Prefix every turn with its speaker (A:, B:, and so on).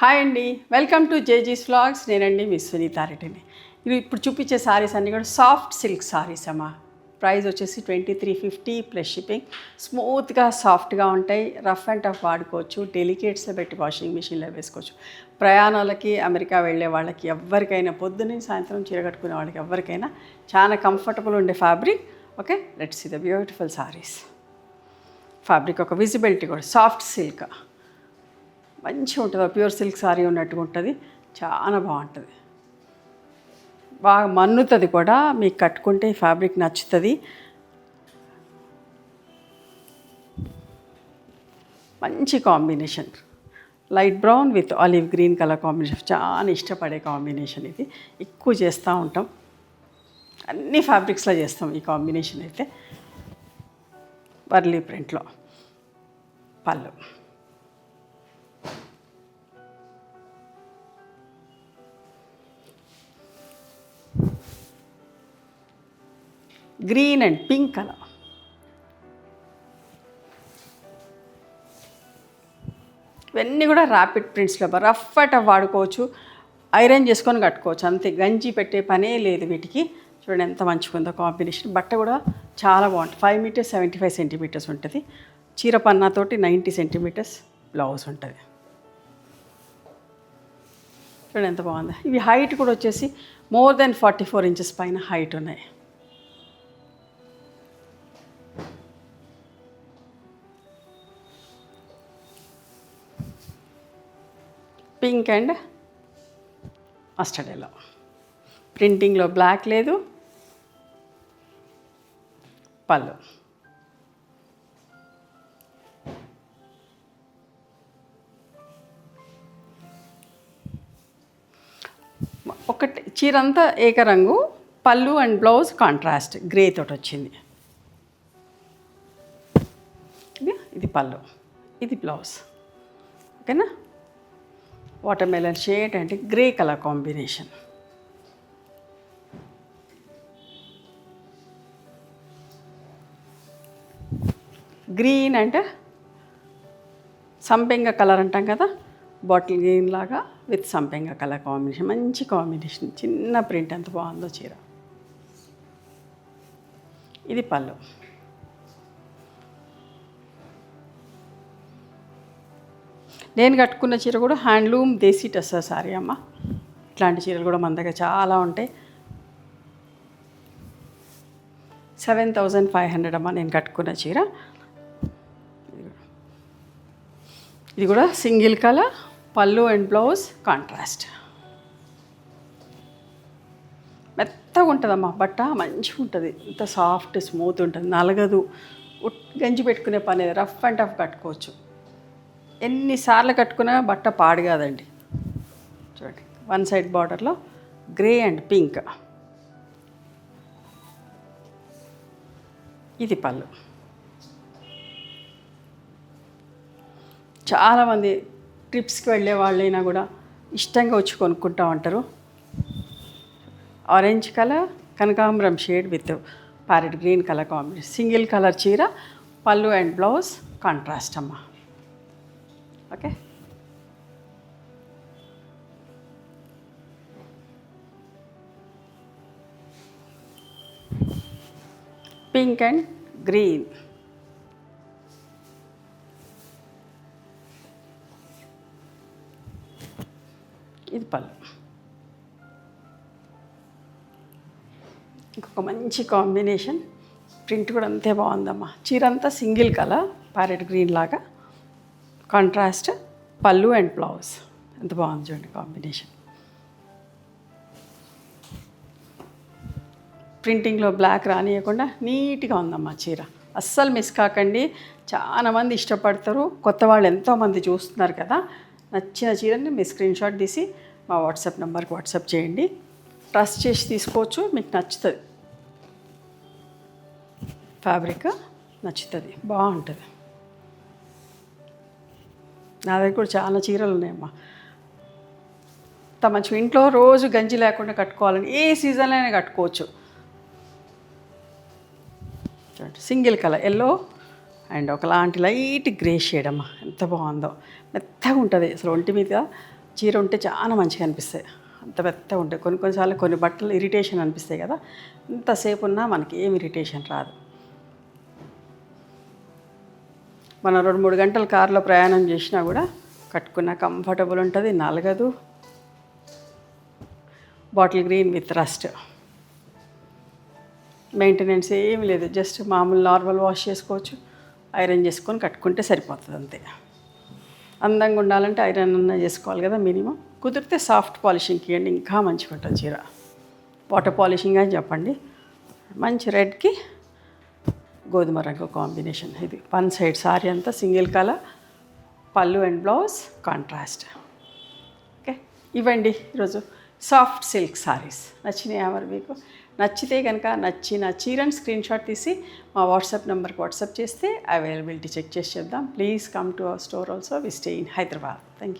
A: Hi అండి, welcome to జేజీస్ vlogs. నేనండి miss సునీతారెడ్డిని. ఇవి ఇప్పుడు చూపించే సారీస్ అన్నీ కూడా సాఫ్ట్ సిల్క్ సారీస్ అమ్మా. ప్రైస్ వచ్చేసి 2350 ప్లస్ షిప్పింగ్. స్మూత్గా సాఫ్ట్గా ఉంటాయి. రఫ్ అండ్ టఫ్ వాడుకోవచ్చు. డెలికేట్స్లో పెట్టి వాషింగ్ మిషన్లో వేసుకోవచ్చు. ప్రయాణాలకి, అమెరికా వెళ్ళే వాళ్ళకి ఎవరికైనా, పొద్దున్నే సాయంత్రం చీర కట్టుకునే వాళ్ళకి ఎవరికైనా చాలా కంఫర్టబుల్ ఉండే fabric. Okay, let's see the beautiful sarees. Fabric ఒక విజిబిలిటీ కూడా సాఫ్ట్ సిల్క్ మంచిగా ఉంటుంది. ప్యూర్ సిల్క్ సారీ ఉన్నట్టుగా ఉంటుంది. చాలా బాగుంటుంది, బాగా మన్నుతుంది కూడా. మీకు కట్టుకుంటే ఈ ఫ్యాబ్రిక్ నచ్చుతుంది. మంచి combination, light brown with olive green colour combination. చాలా ఇష్టపడే కాంబినేషన్ ఇది. ఎక్కువ చేస్తూ ఉంటాం, అన్ని ఫ్యాబ్రిక్స్లో చేస్తాం ఈ కాంబినేషన్ అయితే. వర్లీ ప్రింట్లో పళ్ళు, గ్రీన్ అండ్ పింక్ కలర్. ఇవన్నీ కూడా ర్యాపిడ్ ప్రింట్స్లో రఫ్ అట్ వాడుకోవచ్చు. ఐరన్ చేసుకొని కట్టుకోవచ్చు అంతే. గంజి పెట్టే పనే లేదు వీటికి. చూడండి ఎంత మంచిగా ఉందో కాంబినేషన్. బట్ట కూడా చాలా బాగుంటుంది. 5 మీటర్స్ 75 సెంటీమీటర్స్ ఉంటుంది. చీర పన్నాతోటి 90 సెంటీమీటర్స్ బ్లౌజ్ ఉంటుంది. చూడండి ఎంత బాగుంది. ఇవి హైట్ కూడా వచ్చేసి మోర్ దెన్ 44 ఇంచెస్ పైన హైట్ ఉన్నాయి. Pink and mustard yellow. ప్రింటింగ్లో బ్లాక్ లేదు. పళ్ళు, ఒకటి చీర అంతా ఏకరంగు. పళ్ళు అండ్ బ్లౌజ్ కాంట్రాస్ట్ గ్రే తోటి వచ్చింది. ఇది పళ్ళు, ఇది బ్లౌజ్. ఓకేనా. Water melon shade and grey colour combination. Green and సంపెంగ కలర్ అంటాం కదా, బాటిల్ గ్రీన్ లాగా విత్ సంపెంగ కలర్ కాంబినేషన్. మంచి కాంబినేషన్. చిన్న ప్రింట్ ఎంత బాగుందో చీర. ఇది పళ్ళు. నేను కట్టుకున్న చీర కూడా హ్యాండ్లూమ్ దేశీ టస్సర్ సారీ అమ్మ. ఇట్లాంటి చీరలు కూడా మన దగ్గర చాలా ఉంటాయి. 7500 అమ్మ నేను కట్టుకున్న చీర. ఇది కూడా సింగిల్ కలర్. పళ్ళు అండ్ బ్లౌజ్ కాంట్రాస్ట్. మెత్తగా ఉంటుందమ్మా బట్ట, మంచిగా ఉంటుంది. ఇంత సాఫ్ట్ స్మూత్ ఉంటుంది, నలగదు. గంజి పెట్టుకునే పని, రఫ్ అండ్ టఫ్ కట్టుకోవచ్చు. ఎన్నిసార్లు కట్టుకున్నా బట్ట పాడు కాదండి. చూడండి వన్ సైడ్ బార్డర్లో గ్రే అండ్ పింక్. ఇది పళ్ళు. చాలామంది ట్రిప్స్కి వెళ్ళే వాళ్ళైనా కూడా ఇష్టంగా వచ్చి కొనుక్కుంటూ ఉంటారు. ఆరెంజ్ కలర్ కనకాంబరం shade with parrot green colour combination. Single colour చీర. పళ్ళు అండ్ బ్లౌజ్ కాంట్రాస్ట్ అమ్మ. ఓకే. Pink and green. ఇది పళ్ళు. ఇంకొక మంచి కాంబినేషన్. ప్రింట్ కూడా అంతే బాగుందమ్మా. చీర అంతా సింగిల్ కలర్ ప్యారెట్ గ్రీన్ లాగా కాంట్రాస్ట్. పళ్ళు అండ్ బ్లౌజ్ ఎంత బాగుంది చూడండి కాంబినేషన్. ప్రింటింగ్లో బ్లాక్ రానియకుండా నీట్గా ఉందమ్మా చీర. అస్సలు మిస్ కాకండి. చాలామంది ఇష్టపడతారు. కొత్త వాళ్ళు ఎంతోమంది చూస్తున్నారు కదా. నచ్చిన చీరని మీ స్క్రీన్ షాట్ తీసి మా వాట్సాప్ నెంబర్కి వాట్సాప్ చేయండి. ట్రస్ట్ చేసి తీసుకోవచ్చు. మీకు నచ్చుతుంది, ఫ్యాబ్రిక్ నచ్చుతుంది, బాగుంటుంది. నా దగ్గర కూడా చాలా చీరలు ఉన్నాయమ్మా. అంత మంచిగా ఇంట్లో రోజు గంజి లేకుండా కట్టుకోవాలని ఏ సీజన్లో అయినా కట్టుకోవచ్చు. చూడండి సింగిల్ కలర్ ఎల్లో అండ్ ఒకలాంటి లైట్ గ్రే షేడ్ అమ్మ. ఎంత బాగుందో, మెత్తగా ఉంటుంది అసలు. ఒంటి మీద చీర ఉంటే చాలా మంచిగా అనిపిస్తాయి. అంత మెత్తగా ఉంటాయి. కొన్నిసార్లు కొన్ని బట్టలు ఇరిటేషన్ అనిపిస్తాయి కదా, ఇంతసేపు ఉన్నా మనకి ఏం ఇరిటేషన్ రాదు. మనం 2-3 గంటలు కారులో ప్రయాణం చేసినా కూడా కట్టుకున్న కంఫర్టబుల్ ఉంటుంది, నలగదు. Bottle green with rust. Maintenance ఏమి లేదు, జస్ట్ మామూలు నార్మల్ వాష్ చేసుకోవచ్చు, ఐరన్ చేసుకొని కట్టుకుంటే సరిపోతుంది అంతే. అందంగా ఉండాలంటే ఐరన్ అన్నా చేసుకోవాలి కదా మినిమం. కుదిరితే సాఫ్ట్ పాలిషింగ్కి ఇవ్వండి, ఇంకా మంచిగా ఉంటుంది చీర. వాటర్ పాలిషింగ్ అని చెప్పండి. మంచి రెడ్కి గోధుమ రంగు కాంబినేషన్. ఇది 1 సైడ్ సారీ అంతా సింగిల్ కలర్, పళ్ళు అండ్ బ్లౌజ్ కాంట్రాస్ట్. ఓకే, ఇవ్వండి ఈరోజు సాఫ్ట్ సిల్క్ సారీస్. నచ్చినాయా మరి మీకు? నచ్చితే కనుక నచ్చిన చీరని స్క్రీన్ షాట్ తీసి మా వాట్సాప్ నెంబర్కి వాట్సాప్ చేస్తే అవైలబిలిటీ చెక్ చేసి చెప్దాం. Please come to our store also. We stay in Hyderabad. Thank you.